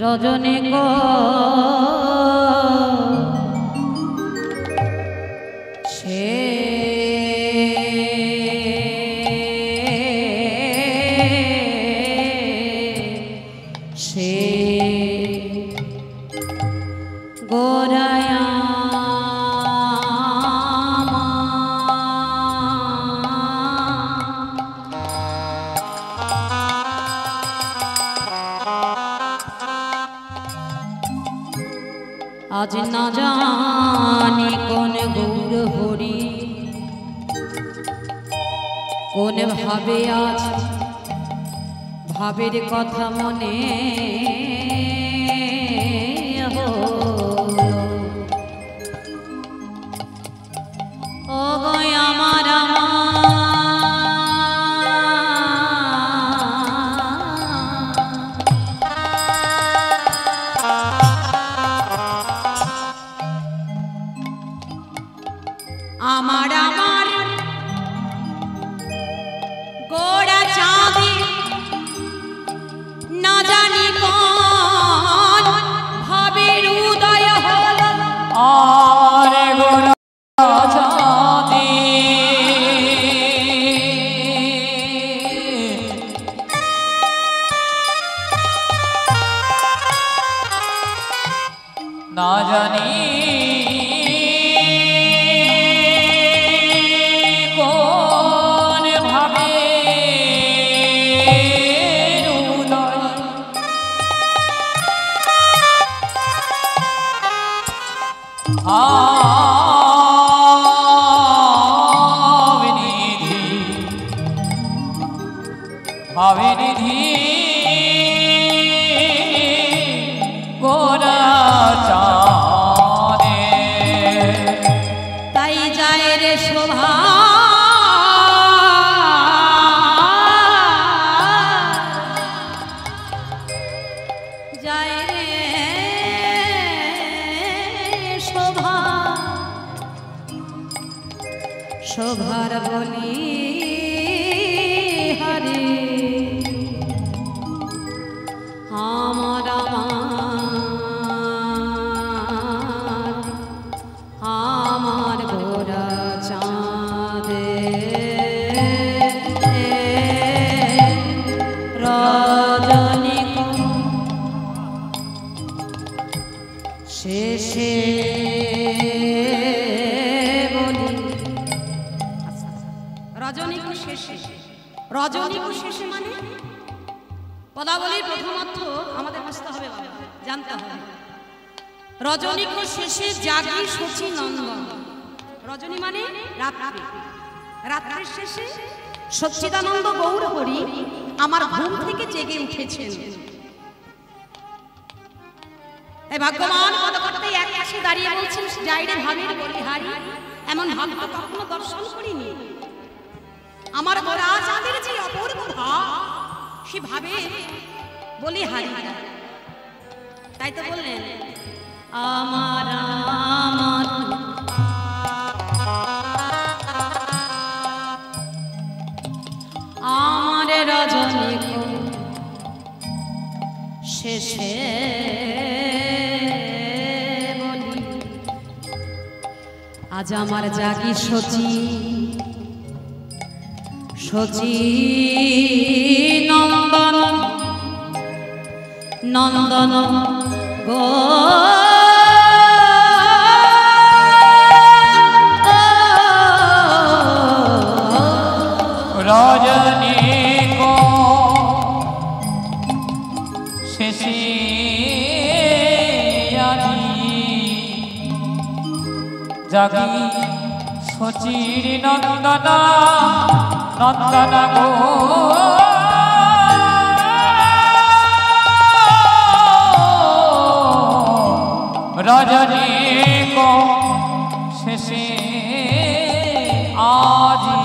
রজনী গো সে সে গোরায়া আজ না জানি কোন গৌর হরি কোন ভাবে আজ ভাবের কথা মনে ও গো আমার আমার আমার গোড়া চাঁদে না জানি কোন ভাবের উদয় হল আর গোড়া চাঁদে না জানি ভাবেনিধি গোরা চাঁদে তাই যায় রে শোভা যায় রে শোভা শোভার বলি হরে আমার আমার গোরা চাঁদে রজনী শেষে বলি রজনী শেষে রজনী শেষে মানে পদাবলীর প্রথমার্থ আমাদের বুঝতে হবে, জানতে হবে। রজনী শেষে জাগি শচী নন্দন। রজনী মানে রাত্রি, রাত্রির শেষে সচ্চিদানন্দ গৌর হরি আমার ঘুম থেকে জেগে উঠেছেন। এই ভাগ্যবান পদকর্তা এক পাশে দাঁড়িয়ে বলছেন, যাইরে ভাবের বলিহারি, এমন ভাগ্য কখনো দর্শন করিনি। আমার গোরা চাঁদের যে অপূর্ব ভাব, সে ভাবে বলিহারি। তাই তো বললেন আমার আমার আমার রজনী শেষে বলি আজ আমার জাগি শচী শচী নন্দন নন্দন গো রজনী গো শেষে জাগি শচীর নন্দনা নন্দনা গো রজনী গো শেষে আজি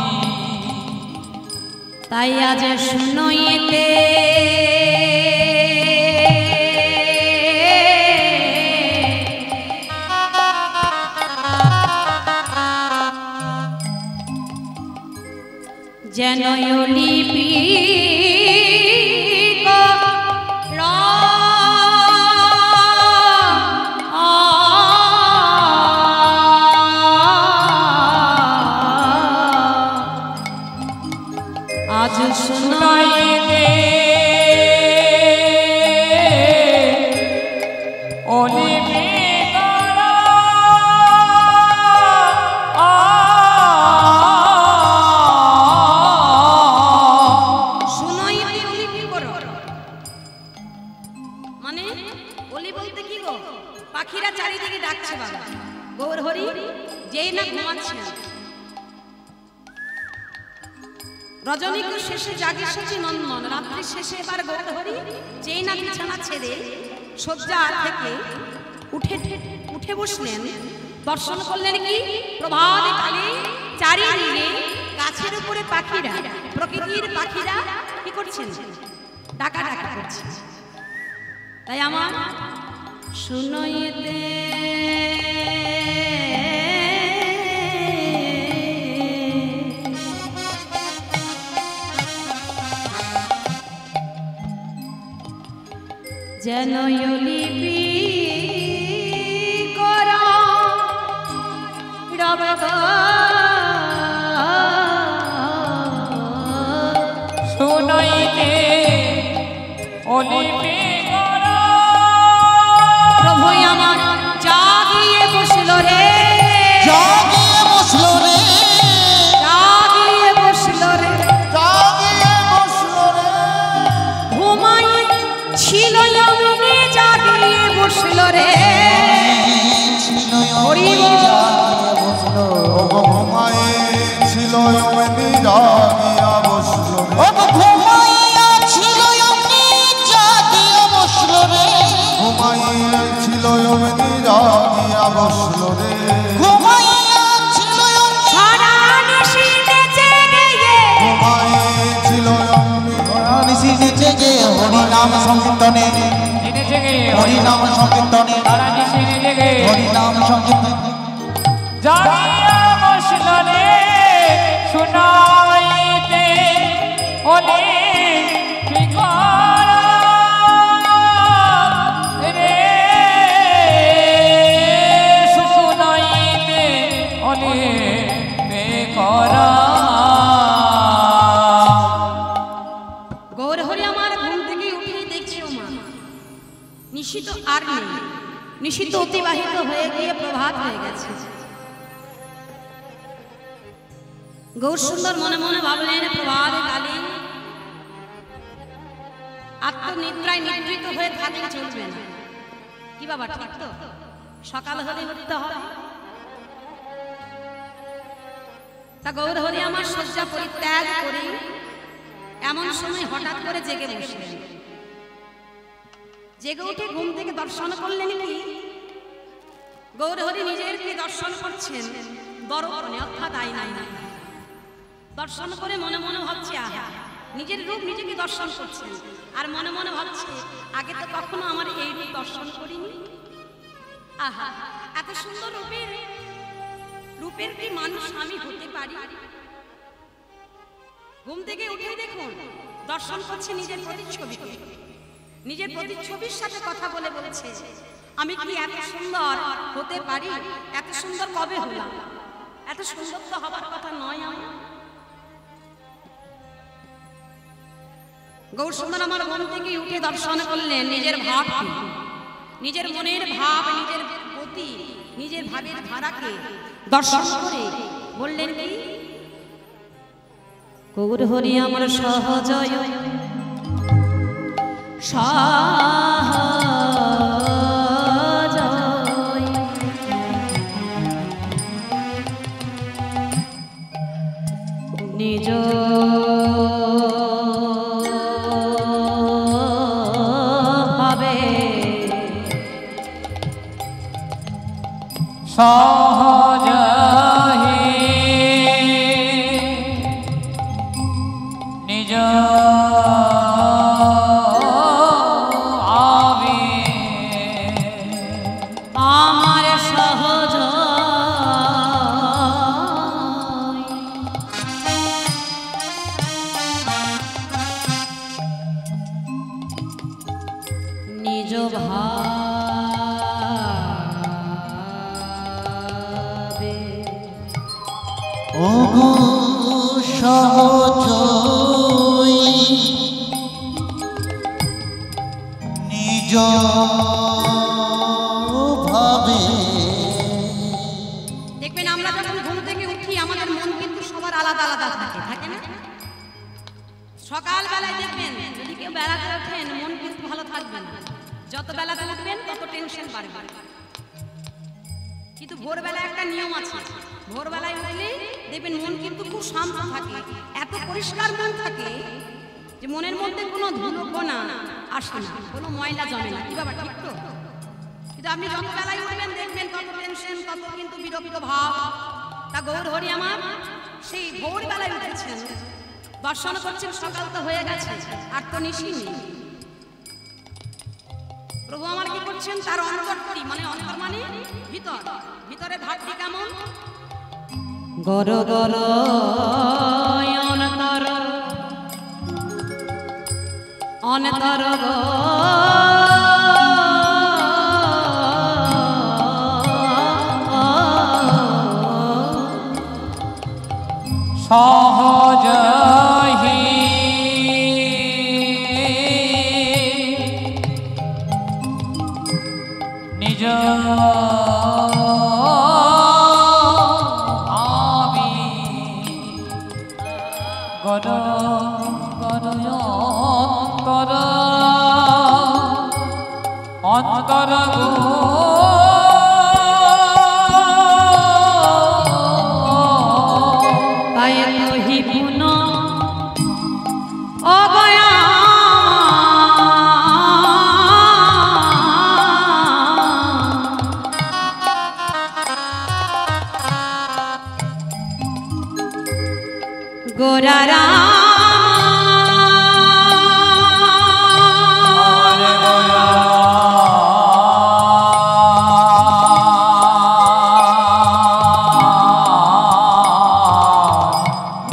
তাই আজ শুনইতে যেন লিপি মানে অলি বলতে কি গো, পাখিরা চারিদিকে ডাকছে বাবা, গৌর হরি যেই না ঘুমাচ্ছে। রজনীকর শেষে জাগে সচি নন্দন, রাত্রি শেষে এবার গৌর হরি যেই না বিছানা ছেড়ে শয্যা থেকে উঠে বসলেন, দর্শন করলেন কি প্রভাত কালে চারিদিকে গাছের উপরে পাখিরা, প্রকৃতির পাখিরা কি করছেন, ডাকা ডাকা করছে। তাই আমার শুনইতে যেন লিপি করা রবে শুনইতে অলিপি প্রভু আমার জাগিয়ে বসল রে, জাগিয়ে বসলো রে, জাগিয়ে বসল রে, জাগিয়ে বসলো রে, ঘুমাই ছিল এমনি জাগিয়ে বসল রে, ছিল হরি এমনি জাগিয়ে বসলো, ঘুমায়ে ছিল এমনি জাগিয়া বসলো রে, ও ঘুমাইয়া ছিল এমনি জাগিয়ে বসলো রে, ঘুমায়ে ছিল এমনি জাগিয়া বসলো রে, ঘুমাইয়া ছিল এমনি সারা নিশি নেচে গেয়ে, ঘুমায়ে ছিল এমনি নিশি নেচে গে হরি নাম সংকীর্তনে, জেনে জেগে হরি নাম সংকীর্তনে, তারা নিশিনে জেগে হরি নাম সংকীর্তনে, জাগিয়া বসল রে, শুনাইতে অলিপি করা রে, শুনাইতে অলিপি করা। গৌর হরি আমার ঘুম থেকে উঠেই দেখছি ও মা নিশি তো আর নেই, নিশি তো অতিবাহিত হয়ে গিয়ে প্রভাত হয়ে গেছে। গৌর সুন্দর মনে মনে ভাবলেন প্রভাত কালে আত্মনিদ্রায় নিদ্রিত হয়ে থাকলে চলবে না। কি বাবা ঠিক তো, সকাল হলে উঠতে হবে। তা গৌর হরি আমার শয্যা পরিত্যাগ করে এমন সময় হঠাৎ করে জেগে বসলেন। জেগে উঠে ঘুম থেকে দর্শন করলেন কি গৌর হরি নিজেরকে দর্শন করছেন দর্পণে, অর্থাৎ আয়নায় না। দর্শন করে মনে মনে ভাবছে আহা, নিজের রূপ নিজেকে দর্শন করছেন আর মনে মনে ভাবছে আগে তো কখনো আমার এই রূপ দর্শন করিনি। আহা, এত সুন্দর রূপের কি মানুষ আমি হতে পারি? ঘুম থেকে উঠে দেখুন দর্শন করছে নিজের প্রতিচ্ছবিকে, নিজের প্রতিচ্ছবির সাথে কথা বলে বলছে আমি কি এত সুন্দর হতে পারি? এত সুন্দর কবে হলাম? এত সুন্দর তো হবার কথা নয়। আমি গৌর সুন্দর আমার ঘুম থেকে উঠে দর্শন করলেন নিজের ভাব, নিজের মনের ভাব, নিজের গতি, নিজের ভাবের ধারাকে দর্শন করে বললেন কি গৌর হরি আমার সহজয় সহজয় নিজ ভাবে সহজ নিজ আবে আমার সহজ নিজ ভাবে ওগো সহজই নিজ ভাবে। দেখবেন আমরা যখন ঘুম থেকে উঠি আমাদের মন কিন্তু সবার আলাদা আলাদা থাকে, থাকে না? সকালবেলায় দেখবেন যদি কেউ বেড়াতে ওঠেন মন কিন্তু ভালো থাকবে না, যত বেলাতে উঠবেন তত টেনশন বাড়বে। কিন্তু ভোরবেলা একটা নিয়ম আছে, ভোরবেলায় উঠলে দেখবেন মন কিন্তু খুব শান্ত থাকে, এত পরিষ্কার মন থাকে যে মনের মধ্যে কোনো ধুলোকণা আসে না, কোনো ময়লা জমে না। কি বাবা ঠিক তো? কিন্তু আপনি যত বেলায় উঠবেন দেখবেন তত টেনশন, তত কিন্তু বিরক্ত ভাব। তা গৌর হরি আমার সেই ভোরবেলায় উঠেছেন, দর্শন করছেন, সকাল তো হয়ে গেছে, আর তো নিশি নেই। প্রভু আমার কি করছেন, তার অন্তরটি মানে অন্তর মানে ভিতর, ভিতরে ধারটি কেমন গর গর অন্তর অন্তর গো সহজ নিজ আবি গর গর অন্তর অন্তর গো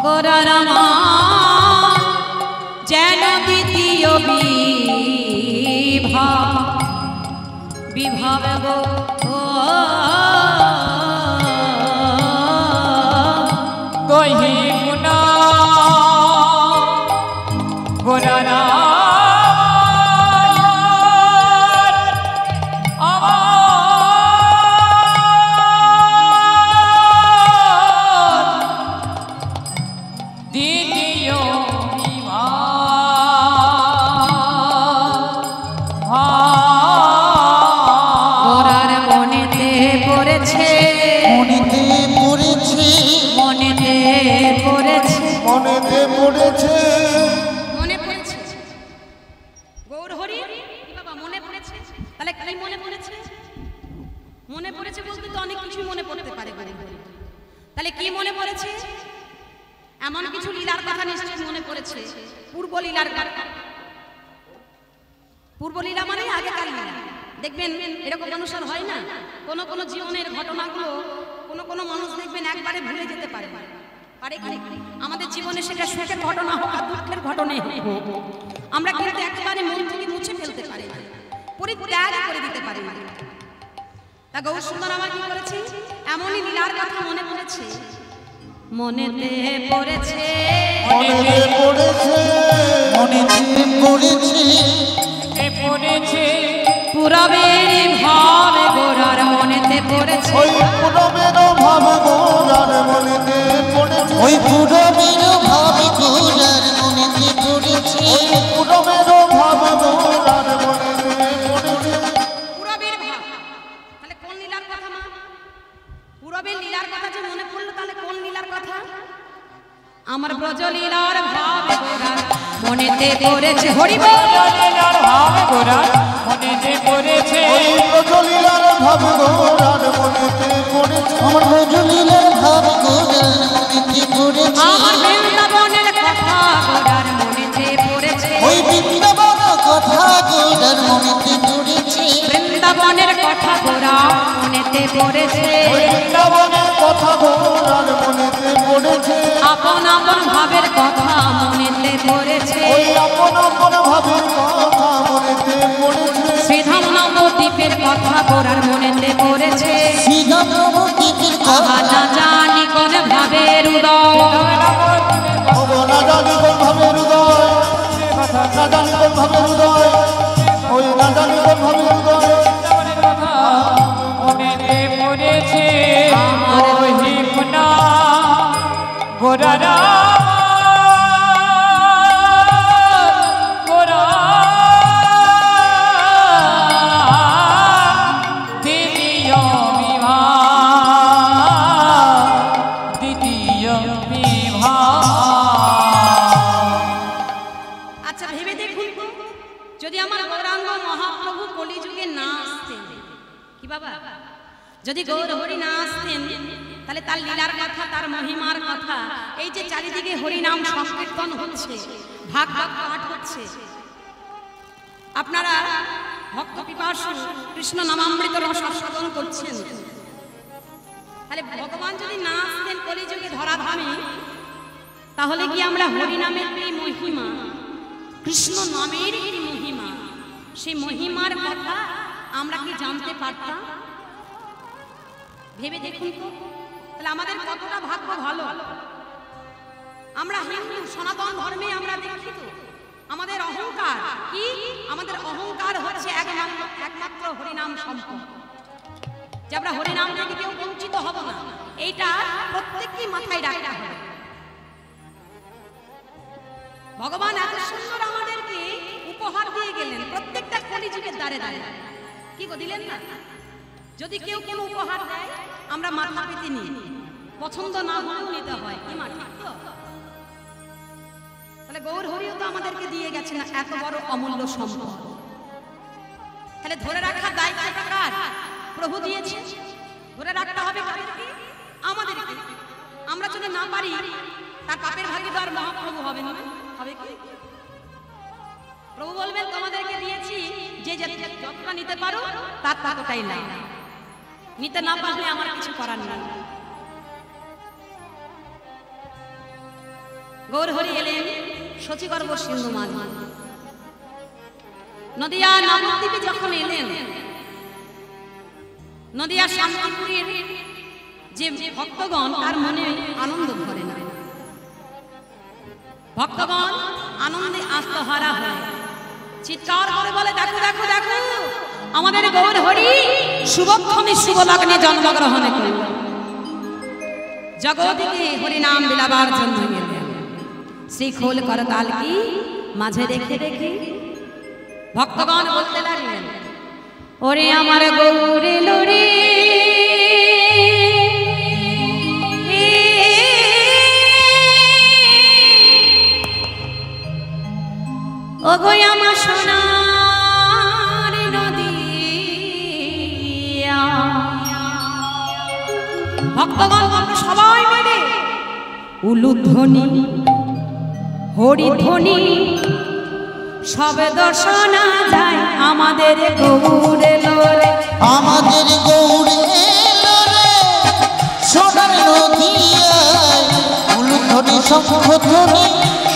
গোরারা যেন দ্বিতীয় বিভাব গো কহিবুনা গোরারা দ্বিতীয় গোরার মনেতে পড়েছে, মনেতে পড়েছে, মনেতে পড়েছে, মনেতে পড়েছে, মনে পড়েছে গৌর হরি কি বাবা মনে পড়েছে। তাহলে কি মনে পড়েছে? মনে পড়েছে বলতে তো অনেক কিছু মনে পড়তে পারে গৌর হরি। তাহলে কি মনে পড়েছে? এমন কিছু লীলার কথা নিশ্চয়ই মনে পড়েছে, পূর্ব লীলার কথা। পূর্ব লীলা মানে আগেকার লীলা। দেখবেন এরকম অনুসার হয় না, কোন কোন জীবনের ঘটনাগুলো কোন কোন মানুষ দেখবেন একবারে ভুলে যেতে পারে পারে কি? আমাদের জীবনে সেটা সুখের ঘটনা হোক আর দুঃখের ঘটনা হোক, আমরা কিন্তু একেবারে মন থেকে মুছে ফেলতে পারি, পরিত্যাগ করে দিতে পারি। তা গৌর সুন্দর আমার কি করেছে, এমনই লীলার কথা মনে পড়েছে, মনেতে পড়েছে, মনেতে পড়েছে, মনেতে পড়েছে, পড়েছে পুরবের ভাব গোরার মনেতে পড়েছে, ওই পুরবের ভাব গোরার মনেতে পড়েছে, ওই পুরবের ভাব গোরার মনেতে পড়েছে, ওই পুরবের ভাব গোরার মনেতে পড়েছে। পুরবের ভাব তাহলে কোন লীলার কথা মা? পুরবের লীলার কথা যে মনে পড়লো, তাহলে কোন লীলার কথা? আমার ব্রজ লীলার ভাব গোরার মনেতে পড়েছে। হরি বল। লীলার ভাব গোরার মনেতে পড়েছে, ওই প্রজলীলার ভাব গোরার মনেতে পড়েছে, আমার ব্রজলীলার ভাব গোরার মনেতে পড়েছে, আমার বৃন্দাবনের কথা গোরার মনেতে পড়েছে, ওই বৃন্দাবন কথা গোরার মনেতে পড়েছে, বৃন্দাবনের কথা গোরার মনেতে পড়েছে, ওই বৃন্দাবনের কথা গোরার মনেতে পড়েছে, আপন আপন ভাবের কথা মনেতে পড়েছে, ওই আপন আপন ভাবের কথা মনেতে পড়েছে, শ্রীধাম নবদ্বীপের কথা গোরার মনেতে পড়েছে, শ্রীরাম নবদ্বীপের আহা কথা না জানি কোন ভাবের উদয়, ওগো না জানি কোন ভাবের উদয়, না জানি কোন ভাবের উদয়, ওই না জানি কোন ভাবের উদয়, কথা মনেতে পড়েছে, কহিবুনা গোরারা গোরা কি বাবা, যদি গৌর হরি না আসতেন তাহলে তার লীলার কথা, তার মহিমার কথা, এই যে চারিদিকে হরিনাম সংকীর্তন হচ্ছে, ভাগ ভাগ পাঠ হচ্ছে, আপনারা ভক্ত পিপাসু কৃষ্ণ নামামৃত রস আস্বাদন করছেন, তাহলে ভগবান যদি না আসতেন কলিযুগে ধরাধামে, তাহলে কি আমরা হরিনামের এই মহিমা, কৃষ্ণ নামের এই মহিমা, সেই মহিমার কথা আমরা কি জানতে পারতাম? ভেবে দেখুন তো, তাহলে আমাদের কতটা ভাগ্য ভালো। আমরা হিন্দু সনাতন ধর্মে আমরা দীক্ষিত, আমাদের অহংকার কি? আমাদের অহংকার হচ্ছে একমাত্র হরিনাম সম্পদ, যে আমরা হরিনাম থেকে কেউ বঞ্চিত হব না, এইটা প্রত্যেককেই মাথায় রাখতে হবে। ভগবান এত সুন্দর আমাদেরকে উপহার দিয়ে গেলেন, প্রত্যেকটা কলিযুগের দ্বারে দ্বারে, কি গো দিলেন না? যদি কেউ কোনো উপহার দেয় আমরা মাথা পেতে নিই, পছন্দ না হলেও নিতে হয়, কি মা ঠিক তো? তাহলে গৌর হরিও তো আমাদেরকে দিয়ে গেছেন এত বড় অমূল্য সম্পদ, তাহলে ধরে রাখার দায়িত্বটা কার? প্রভু দিয়েছে, ধরে রাখতে হবে কাদেরকে? আমাদেরকে। আমরা যদি না পারি, তার পাপের ভাগীদার মহাপ্রভু হবেন না, হবে কি? প্রভু বলবেন তোমাদেরকে দিয়েছি, যে যতটা নিতে পারো তার ততটাই নাই, নিতে না পারলে আমার কিছু করার নেই। গৌর হরি এলেন শচীগর্ভ সিন্ধু মাঝ, নদিয়া নবদ্বীপে যখন এলেন, নদিয়া শান্তিপুরের যে ভক্তগণ, তার মনে আনন্দ ধরে না, ভক্তগণ আনন্দে আত্মহারা হয়, চিৎকার করে বলে দেখো দেখো দেখো, আমাদের গৌর হরি শুভক্ষমে শুভ লগ্নে জন্মগ্রহণ করল, জগৎকে হরিনাম বিলাবার জন্য গেলেন, শ্রীখোল করতাল কি মাঝে রেখে রেখে ভক্তগণ বলতে লাগলেন, ওরে আমার গৌর এলো রে, ও গো আমার সোনার নদিয়া। ভক্তগণ সবাই মিলে উলুধ্বনি হরিধ্বনি সবে দর্শনা যায়, আমাদের গৌর এলো রে, আমাদের গৌর এলো রে, সোনার নদিয়ায় উলুধ্বনি শঙ্খধ্বনি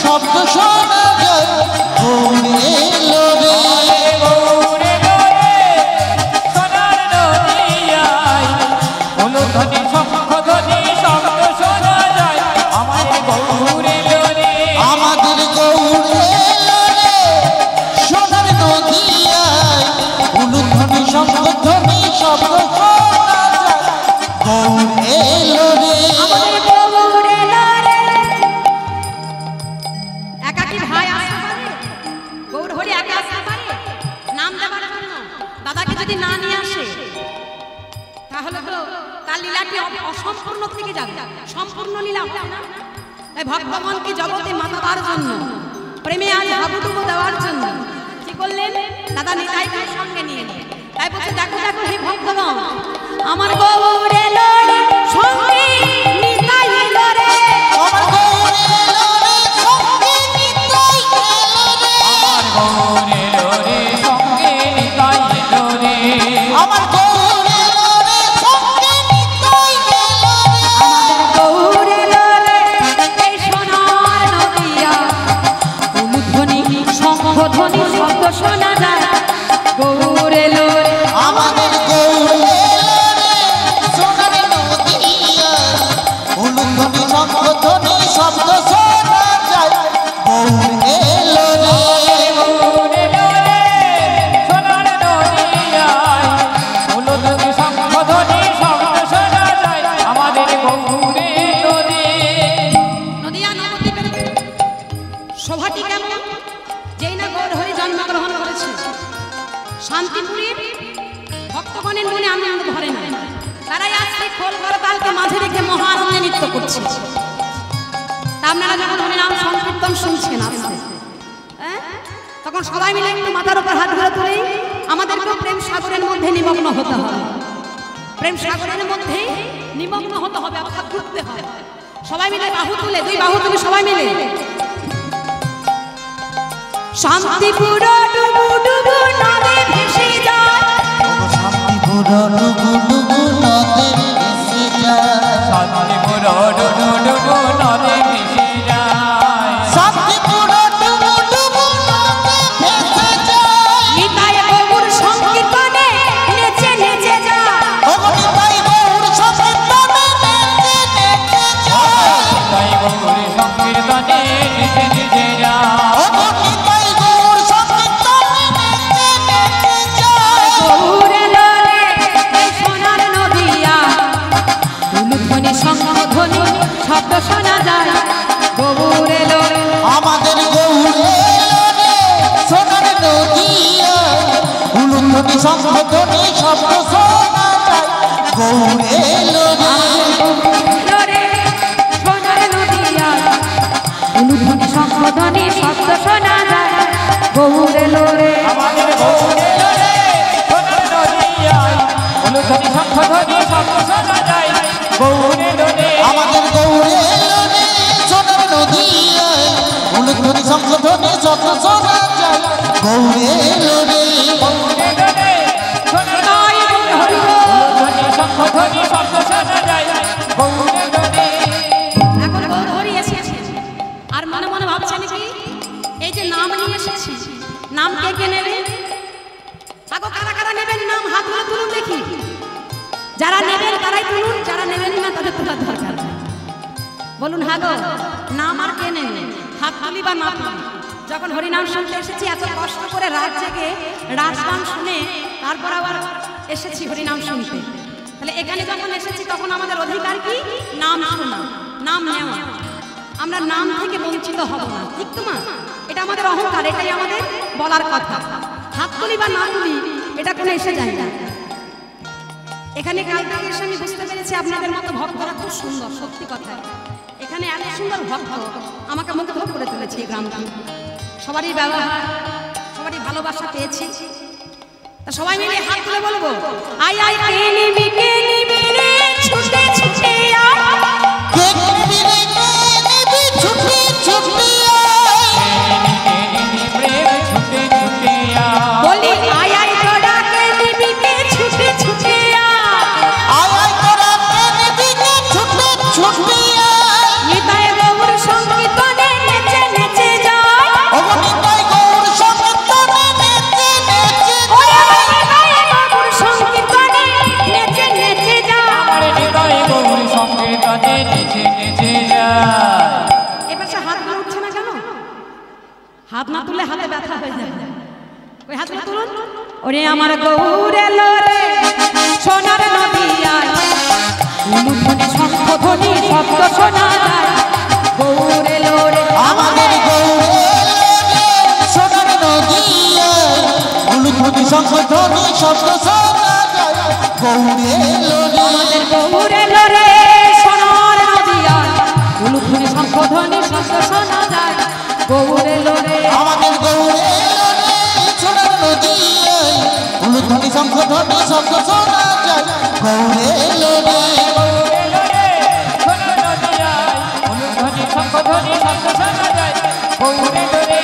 শব্দ শোনা যায়, গৌর এলো রে, গৌর এলো রে, সোনার নদিয়ায় উলুধ্বনি শঙ্খধ্বনি শব্দ শোনা যায়, আমাদের গৌর এলো রে, আমাদের গৌর এলো রে, সোনার নদিয়ায় উলুধ্বনি শঙ্খধ্বনি শব্দ শোনা যায়, গৌর এলো রে, আমাদের গৌর এলো রে। একাকি ভাই আসতে পারে? গৌর হরি একা আসতে পারে নাম দেবার জন্য? দাদাকে যদি না নিয়ে আসে তাহলে তো তার লীলাটি অসম্পূর্ণ থেকে যাবে, সম্পূর্ণ লীলা হবে না। তাই ভগবানকে জগতে মাতাবার জন্য, প্রেমে আজ হাবুডুবু দেওয়ার জন্য কি করলেন? দাদা নিতাইকে সঙ্গে নিয়ে নিলেন। তাই বলছে দেখো দেখো হে ভক্তগণ, আমার গৌর এলো রে, সঙ্গে নিতাই এলো রে, আমার গৌর এলো রে, সঙ্গে নিতাই এলো রে, আমার গৌর এলো রে, সঙ্গে নিতাই এলো রে, আমার গৌর এলো রে, সঙ্গে নিতাই এলো রে, আমাদের গৌর এলো রে, এই সোনার নদিয়া উলুধ্বনি শঙ্খধ্বনি শব্দ শোনা যায়, গৌর এলো রে, আমাদের গৌর এলো রে, সোনার নদিয়ায় উলুধ্বনি শঙ্খধ্বনি শব্দ শোনা যায়, গৌর এলো রে, গৌর এলো রে, সোনার নদিয়ায় উলুধ্বনি শঙ্খধ্বনি শব্দ শোনা যায়, আমাদের গৌর এলো রে। নদিয়া নবদ্বীপের শোভাটি কেমন? যেই না গৌর হরি জন্মগ্রহণ করেছে, শান্তিপুরের ভক্তগণের মনে আনন্দ ধরে না, তারাই আজকে খোল করতালকে মাঝে রেখে মহা আনন্দে নৃত্য করছে। তা আপনারা যখন হরিনাম সংকীর্তন শুনছেন আসছে, তখন সবাই মিলে একটু মাথার উপর হাত ধরে তুলেই আমাদেরকেও প্রেম সাগরের মধ্যে মধ্যে নিমগ্ন হতে হবে, প্রেম সাগরের মধ্যে নিমগ্ন হতে হবে, অর্থাৎ ডুবতে হবে। সবাই মিলে বাহু তুলে, দুই বাহু তুলে সবাই মিলে শান্তিপুর ডুবু ডুবু নদে ভেসে যায়, শান্তিপুর ডুবু ডুবু নদে ভেসে যায়, শান্তিপুর ডুডু ডুডু নদে ভেসে যায়, শান্তিপুর ডুবু ডুবু নদে ভেসে যায়, নিতাই গৌর সংকীর্তনে নেচে নেচে যায়, নিতাই গৌর সংকীর্তনে নেচে নেচে যায়, তাই গৌরী সংকীর্তনে নেচে নেচে যায়, নিতাই গৌর সংকীর্তনে নেচে নেচে যায়, গৌর এলো রে এই সোনার নদিয়া, উলুধ্বনি শঙ্খধ্বনি শব্দ শোনা যায়, গৌর এলো রে আমাদের গৌর এলো রে সোনার নদিয়া, উলুধ্বনি শঙ্খধ্বনি শব্দ শোনা যায়, গৌর এলো রে রে সোনার নদিয়া, উলুধ্বনি শঙ্খধ্বনি শব্দ শোনা যায়, গৌর এলো রে আমাদের গৌরে রে সোনার নদিয়ায় উলুধ্বনি শঙ্খধ্বনি শব্দ শোনা যায়, গৌরে রে আমাদের গৌর এলো রে সোনার নদিয়া, উলুধ্বনি শঙ্খধ্বনি শব্দ শোনা যায়, গৌর এলো রে গৌরে রে সোনার তাই হরি বল। উলুধ্বনি শঙ্খধ্বনি শব্দ শোনা যায়, গৌরে রে এখন গৌর হরি এসেছে, আর মনে মনে ভাবছেন কি এই যে নাম নিয়ে এসেছি, নাম কে কে নেবে? আগো কারা কারা নেবেন নাম? হাত তুলে তুলুন দেখি। যারা নেবেন তারাই তুলুন, যারা নেবেন না তাদের তোলার দরকার নেই। বলুন হ্যাঁ গো, নাম আর কে নেবে? হাত তুলি বা না তুলি। যখন হরিনাম শুনতে এসেছি, এত কষ্ট করে রাত জেগে রাজগান শুনে তারপর আবার এসেছি হরিনাম শুনতে, তাহলে এখানে যখন এসেছি তখন আমাদের অধিকার কি? নাম শোনা, নাম নেওয়া। আমরা নাম থেকে বঞ্চিত হব না, ঠিক তো মা? এটা আমাদের অহংকার, এটাই আমাদের বলার কথা। হাত তুলি বা না তুলি এটা কোনো এসে যায় না। এখানে কাল থেকে এসে আমি বুঝতে পেরেছি আপনাদের মতো ভক্তরা খুব সুন্দর, সত্যি কথা। এখানে এত সুন্দর ভক্ত আমাকে মুগ্ধ করে তুলেছে এই গ্রামটা। সবারই ব্যবহার, সবারই ভালোবাসা পেয়েছি। তা সবাই মিলে হাত তুলে বলবো, আই আই কে নিবি রে ছুটে ছুটে আয়, কে নিবি রে কে নিবি ছুটি ছুটি প্রেম ছুটে ছুটে বলি আই আই তোরা কে নিবি কে ছুটে ছুটে আয়, আয় তোরা কে নিবি কে ছুটি ছুটি নিতাই গৌর সংকীর্তনে নেচে নেচে যায়, নিতাই গৌর সংকীর্তনে নেচে নেচে ওরে নিতাই গৌর সংকীর্তনে নেচে নেচে যায়। আমার হৃদয় গৌরী সংকীর্তনে নেচে নেচে যায়। এবার সে হাত না উঠছে না কেন? হাত না তুললে হাতে ব্যথা হয়ে যায়। ওই হাতটা তুলুন। ওরে আমার গৌর এলো রে সোনার নদিয়ায়, উলুধ্বনি শঙ্খধ্বনি শব্দ শোনা যায়, গৌর এলো রে আমাদের গৌর এলো রে সোনার নদিয়া, উলুধ্বনি শঙ্খধ্বনি শব্দ শোনা যায়, গৌর এলো রে আমাদের গৌর এলো রে সোনার নদিয়ায়, উলুধ্বনি শঙ্খধ্বনি শব্দ শোনা যায়, গৌর এলো রে আমাদের গৌর এলো রে সোনার নদিয়া, উলুধ্বনি শঙ্খধ্বনি শব্দ শোনা যায়, গৌর এলো রে গৌরে রে সোনার নদিয়ায় উলুধ্বনি শঙ্খধ্বনি শব্দ শোনা যায়, গৌরে রে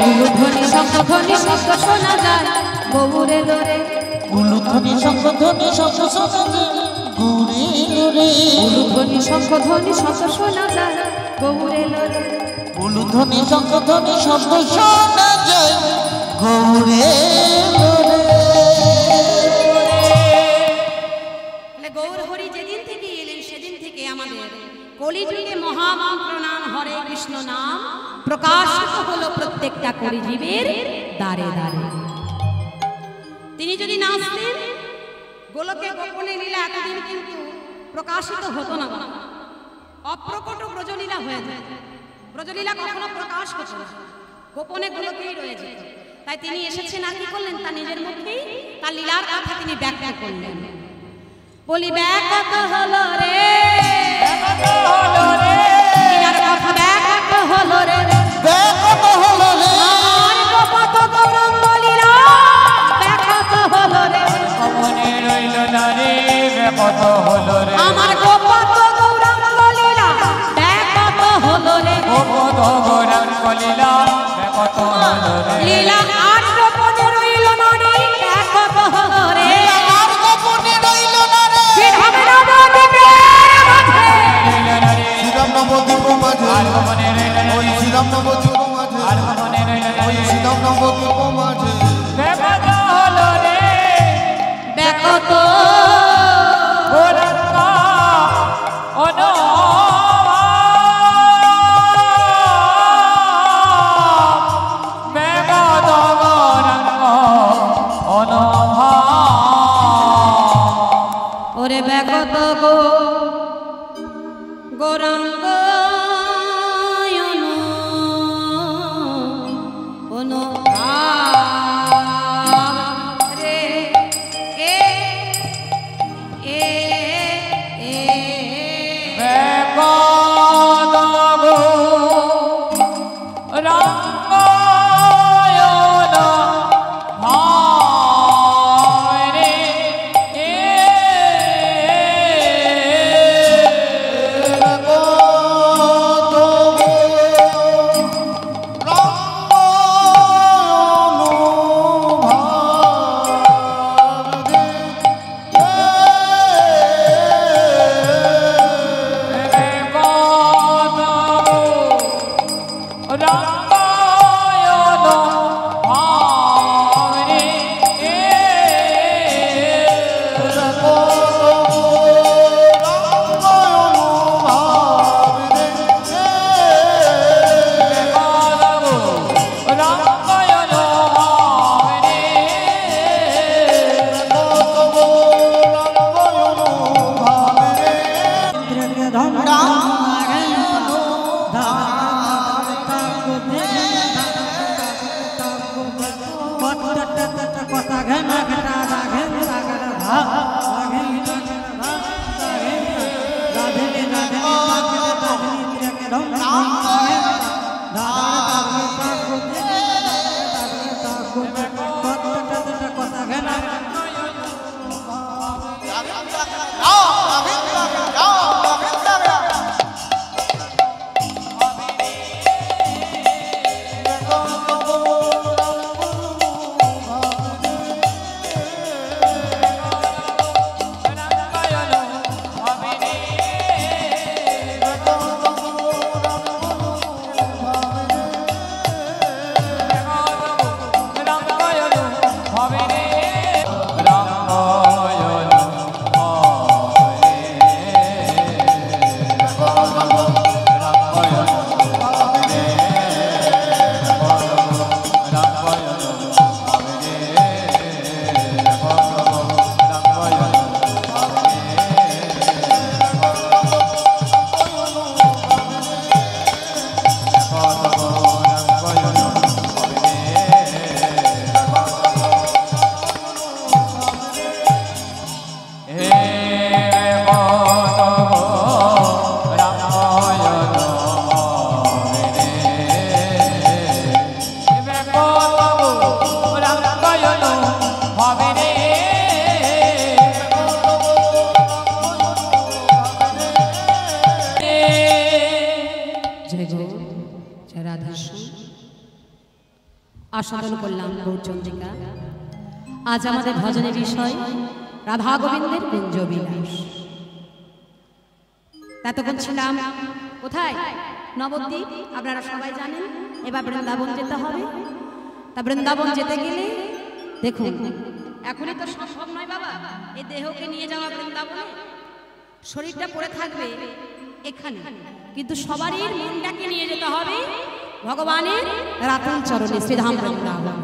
উলুধ্বনি শঙ্খধ্বনি শব্দ শোনা যায়, গৌর এলো রে উলুধ্বনি শঙ্খধ্বনি শব্দ শোনা যায়, গৌর এলো রে উলুধ্বনি শঙ্খধ্বনি শব্দ শোনা যায়, গৌর এলো রে উলুধ্বনি শঙ্খধ্বনি শব্দ শোনা যায়, গৌর এলো রে গৌর হরি যেদিন থেকে এলেন সেদিন থেকে আমাদের কলিযুগে মহামন্ত্র নাম হরে কৃষ্ণ নাম প্রকাশিত হলো প্রত্যেকটা কলিজীবের দ্বারে দ্বারে। তিনি যদি না আসতেন, গোলকে গোপনে লীলা এতদিন কিন্তু প্রকাশিত হতো না, অপ্রকট ব্রজলীলা হয়ে যায়। ব্রজলীলা কখনো প্রকাশ হতো না, গোপনে গোলকেই রয়ে যেত। তাই তিনি এসেছেন আর কি করলেন? তার নিজের মুখেই তার লীলার কথা তিনি ব্যাখ্যা করলেন। বলি ব্যাখ্যাত হলো রে, লীলার কথা ব্যাখ্যাত হলো রে, ব্যাখ্যাত হলো রে আমার গোপত গৌরাঙ্গ লীলা ব্যাখ্যাত হলো রে, কত হলো রে আমার গোপত গৌরাঙ্গ লীলা কত হলো রে গোপত গৌরাঙ্গ লীলা কত হলো রে লীলা আর গোপনে রইল না রে কত হলো রে আর গোপনে রইল না রে শ্রীরাম নবদ্বীপের মাঝে শ্রীরাম নবদ্বীপ মাঝে আর গোপনে রইল না ওই শ্রীরাম নবদ্বীপ মাঝে আর গোপনে রইল না ওই শ্রীরাম নবদ্বীপ মাঝে কত হলো রে কত গৌরাঙ্গ অনো ওরে ব্যাগত গো গৌরাঙ্গ রে এ এ এ আস্বাদন করলাম গৌরচন্দ্রিকা। আজ আমাদের ভজনের বিষয় রাধা গোবিন্দের কুঞ্জ বিলাস। এতক্ষণ ছিলাম কোথায়? নবদ্বীপ। আপনারা সবাই জানেন। এবার বৃন্দাবন যেতে হবে। তা বৃন্দাবন যেতে গেলে দেখুন, এখনই তো সম্ভব নয় বাবা এই দেহকে নিয়ে যাওয়া বৃন্দাবনে। শরীরটা পড়ে থাকবে এখানে, কিন্তু সবারই মনটাকে নিয়ে যেতে হবে ভগবানের রাতুল চরণে শ্রীধাম বৃন্দাবন।